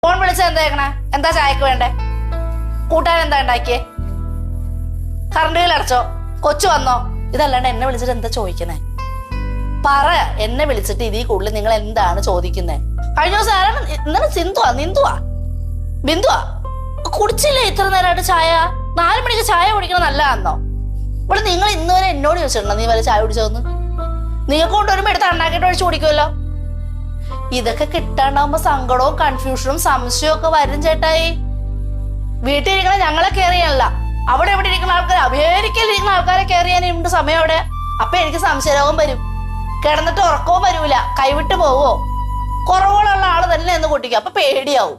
Phone വിളിച്ച എന്താ കേക്കണേ? എന്താ ചായക്ക് വേണ്ടേ? കൂട്ടാൻ എന്താ ഉണ്ടാക്കിയേ? Current bill അടച്ചോ? കൊച്ചു വന്നോ? ഇതല്ലാണ്ട് എന്നെ വിളിച്ചിട്ട് എന്താ ചോദിക്കുന്നേ? പറ. എന്നെ വിളിച്ചിട്ട് ഇതിൽ കൂടുതൽ നിങ്ങൾ എന്താണ് ചോദിക്കുന്നേ? കഴിഞ്ഞ ദിവസം ആരാണ് ഇന്നലെ ബിന്ദുവാ കുടിച്ചില്ലേ ഇത്ര നേരമായിട്ട് ചായ? 4 മണിക്ക് ചായ കുടിക്കണം നല്ലതാന്നോ? ഇവിടെ നിങ്ങൾ ഇന്നുവരെ എന്നോട് ചോദിച്ചിട്ടുണ്ടോ നീ വരെ ചായ കുടിച്ചോന്ന്? നിങ്ങൾക്ക് കൊണ്ടുവരുമ്പോ എടുത്ത് ഉണ്ടാക്കിയിട്ട് ഒഴിച്ചു കുടിക്കുമല്ലോ. ഇതൊക്കെ കിട്ടാണ്ടാവുമ്പോ സങ്കടവും കൺഫ്യൂഷനും സംശയവും ഒക്കെ വരും ചേട്ടായി. വീട്ടിൽ ഇരിക്കണ ഞങ്ങളെ കെയർ ചെയ്യാനല്ല, അവിടെ എവിടെ ഇരിക്കുന്ന ആൾക്കാർ, അമേരിക്കയിൽ ഇരിക്കുന്ന ആൾക്കാരെ കെയർ ചെയ്യാനുണ്ട് സമയം അവിടെ. അപ്പൊ എനിക്ക് സംശയരോഗം വരും, കിടന്നിട്ട് ഉറക്കവും വരൂല, കൈവിട്ട് പോവോ, കുറവുകളുള്ള ആള് തന്നെ എന്ന് കൂട്ടിക്കും. അപ്പൊ പേടിയാവും.